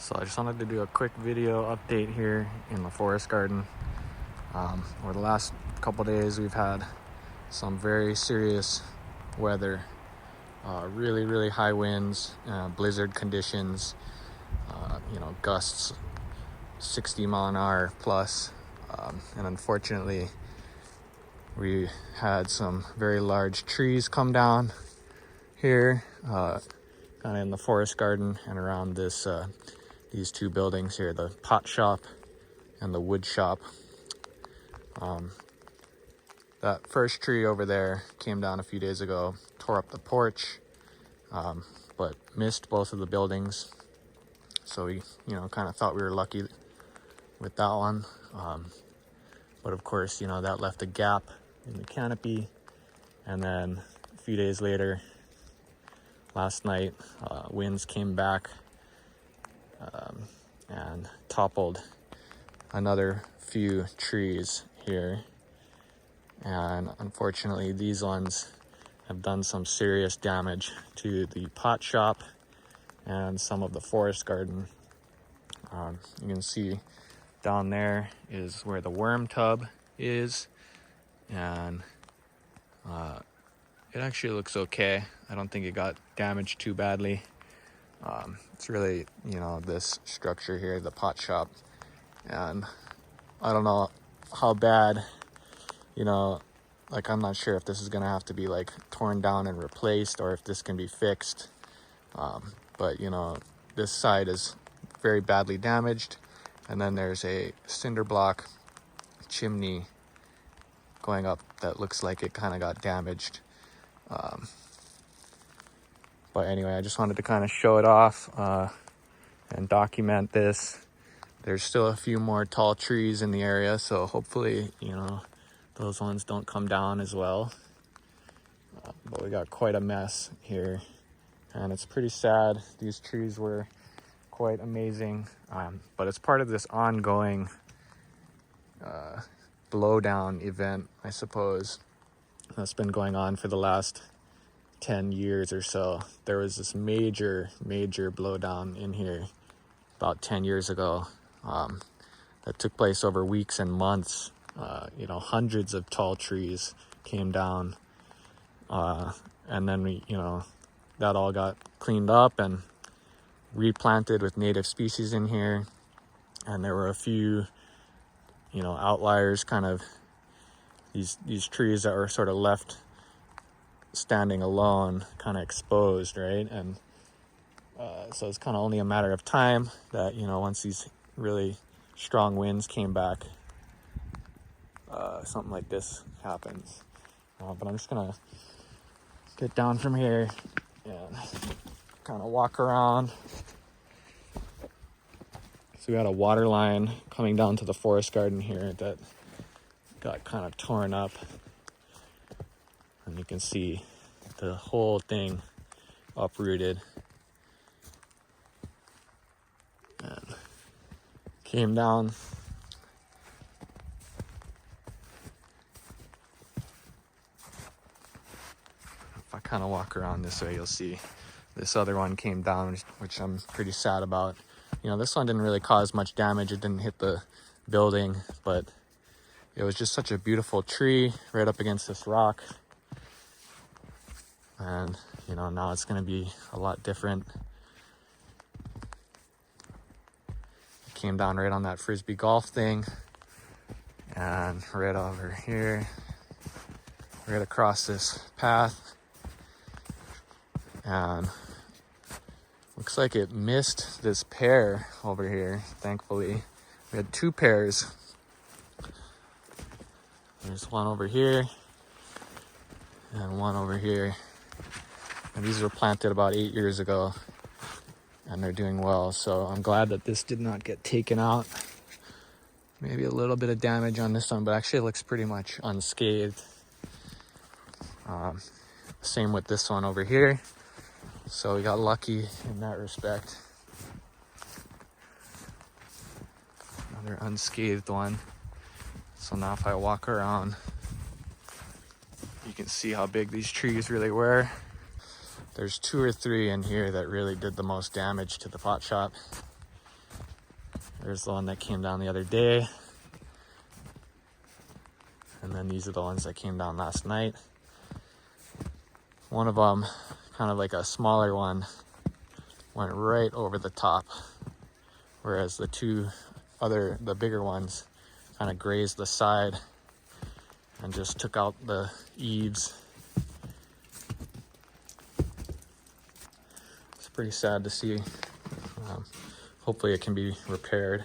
So I just wanted to do a quick video update here in the forest garden. Over the last couple days, we've had some very serious weather, really high winds, blizzard conditions, gusts 60 mile an hour plus. And unfortunately, we had some very large trees come down here, kind of in the forest garden and around this these two buildings here, the pot shop and the wood shop. That first tree over there came down a few days ago, tore up the porch, but missed both of the buildings. So we, kind of thought we were lucky with that one. But of course, that left a gap in the canopy. And then a few days later, last night, winds came back and toppled another few trees here. And unfortunately, these ones have done some serious damage to the pot shop and some of the forest garden. You can see down there is where the worm tub is, and it actually looks okay. I don't think it got damaged too badly. It's really, this structure here, the pot shop, and I don't know how bad, I'm not sure if this is gonna have to be torn down and replaced or if this can be fixed. But this side is very badly damaged, and then there's a cinder block chimney going up that looks like it kind of got damaged. But anyway, I just wanted to kind of show it off and document this. There's still a few more tall trees in the area, so hopefully, those ones don't come down as well. But we got quite a mess here, and it's pretty sad. These trees were quite amazing, but it's part of this ongoing blowdown event, I suppose, that's been going on for the last 10 years or so. There was this major blowdown in here about 10 years ago that took place over weeks and months. Hundreds of tall trees came down, and then that all got cleaned up and replanted with native species in here. And there were a few outliers, kind of these trees that were sort of left standing alone, kind of exposed, right? And so it's kind of only a matter of time that once these really strong winds came back, something like this happens. But I'm just gonna get down from here and kind of walk around. So we had a water line coming down to the forest garden here that got kind of torn up, and you can see the whole thing uprooted and came down. If I kind of walk around this way, you'll see this other one came down, which I'm pretty sad about. This one didn't really cause much damage. It didn't hit the building, but it was just such a beautiful tree right up against this rock. And, now it's going to be a lot different. It came down right on that Frisbee golf thing, and right over here, right across this path. And looks like it missed this pair over here, thankfully. We had two pairs. There's one over here and one over here. And these were planted about 8 years ago, and they're doing well. So I'm glad that this did not get taken out. Maybe a little bit of damage on this one, but actually it looks pretty much unscathed. Same with this one over here. So we got lucky in that respect. Another unscathed one. So now if I walk around, you can see how big these trees really were. There's 2 or 3 in here that really did the most damage to the pot shop. There's the one that came down the other day. And then these are the ones that came down last night. One of them, kind of like a smaller one, went right over the top. Whereas the the bigger ones kind of grazed the side and just took out the eaves. It's pretty sad to see. Hopefully it can be repaired.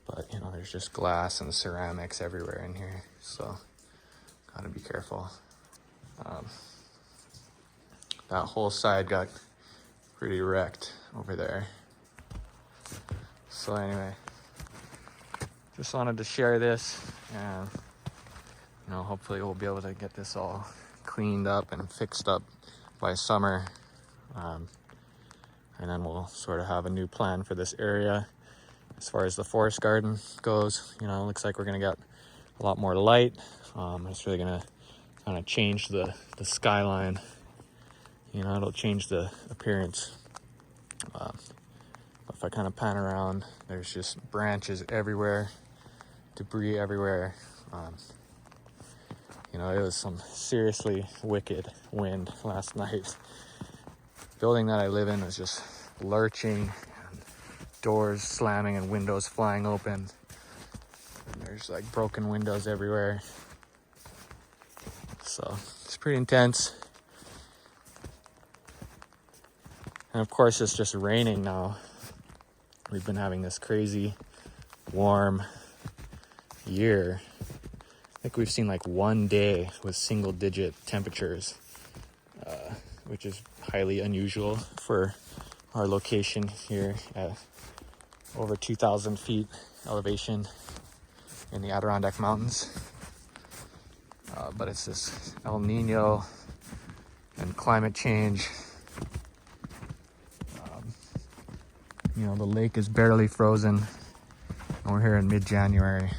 But you know, there's just glass and ceramics everywhere in here, so gotta be careful. That whole side got pretty wrecked over there. So anyway, just wanted to share this, and you know, hopefully we'll be able to get this all cleaned up and fixed up by summer. And then we'll sort of have a new plan for this area. As far as the forest garden goes, you know, it looks like we're gonna get a lot more light. It's really gonna kind of change the skyline. You know, it'll change the appearance. If I kind of pan around, there's just branches everywhere, debris everywhere. You know, it was some seriously wicked wind last night. The building that I live in was just lurching, and doors slamming and windows flying open. And there's like broken windows everywhere. So it's pretty intense. And of course, it's just raining now. We've been having this crazy warm year. I think we've seen like one day with single digit temperatures, which is highly unusual for our location here at over 2,000 feet elevation in the Adirondack Mountains. But it's this El Nino and climate change. You know, the lake is barely frozen, and we're here in mid-January,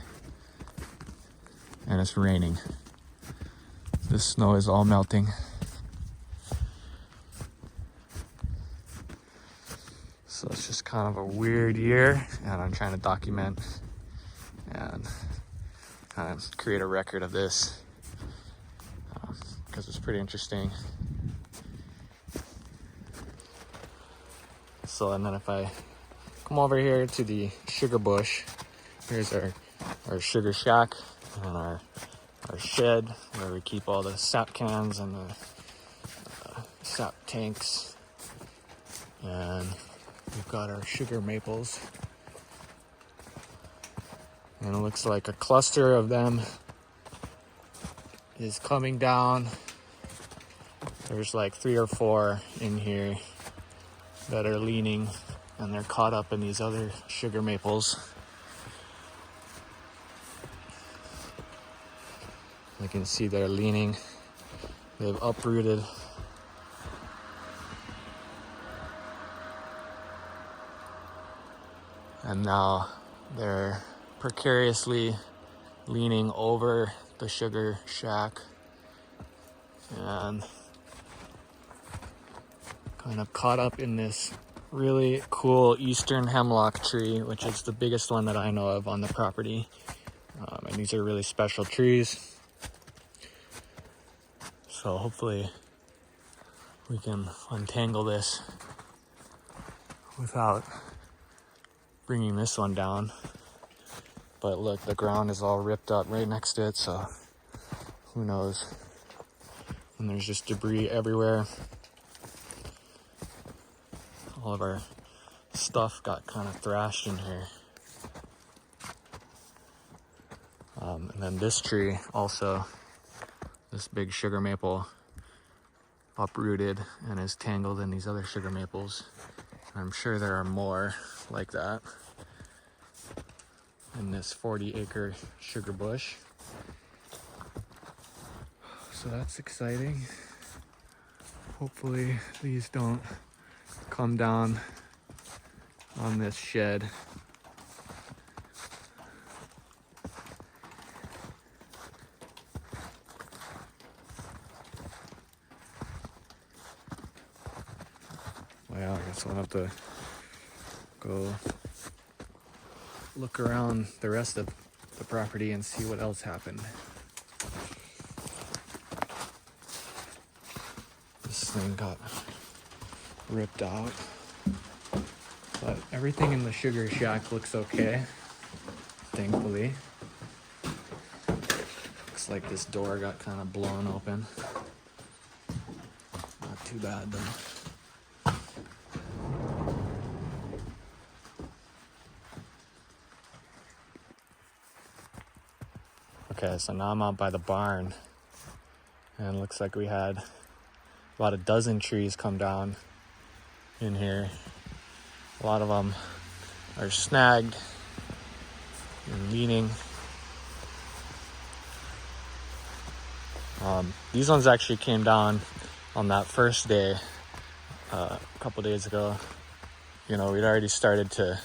and it's raining. The snow is all melting. So it's just kind of a weird year, and I'm trying to document and kind of create a record of this, because it's pretty interesting. So, and then if I come over here to the sugar bush, here's our sugar shack and our shed where we keep all the sap cans and the sap tanks. And we've got our sugar maples. And it looks like a cluster of them is coming down. There's like 3 or 4 in here that are leaning, and they're caught up in these other sugar maples. You can see they're leaning. They've uprooted. And now they're precariously leaning over the sugar shack and kind of caught up in this really cool eastern hemlock tree, which is the biggest one that I know of on the property. And these are really special trees. So hopefully we can untangle this without bringing this one down. But look, the ground is all ripped up right next to it, so who knows. And there's just debris everywhere. All of our stuff got kind of thrashed in here. And then this tree also, this big sugar maple, uprooted and is tangled in these other sugar maples. I'm sure there are more like that in this 40-acre sugar bush. So that's exciting. Hopefully these don't come down on this shed. yeah, I guess we'll have to go look around the rest of the property and see what else happened. This thing got ripped out, but everything in the sugar shack looks okay, thankfully. Looks like this door got kind of blown open. Not too bad though. Okay, so now I'm out by the barn, and it looks like we had about a dozen trees come down in here. A lot of them are snagged and leaning. These ones actually came down on that first day, a couple days ago. You know, we'd already started to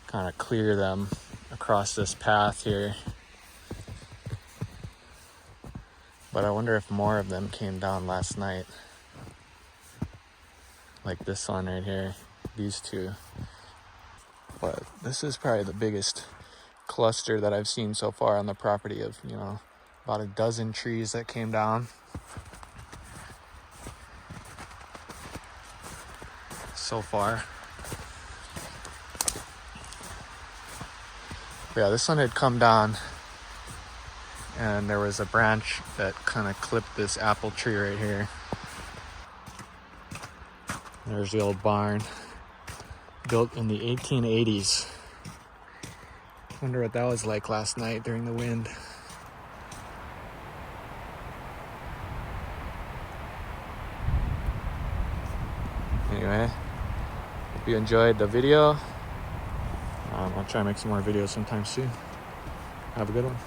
kind of clear them across this path here. But I wonder if more of them came down last night. Like this one right here, these two. But this is probably the biggest cluster that I've seen so far on the property of, you know, about a dozen trees that came down. So far. But yeah, this one had come down, and there was a branch that kind of clipped this apple tree right here. There's the old barn, built in the 1880s. Wonder what that was like last night during the wind. Anyway, hope you enjoyed the video. I'll try and make some more videos sometime soon. Have a good one.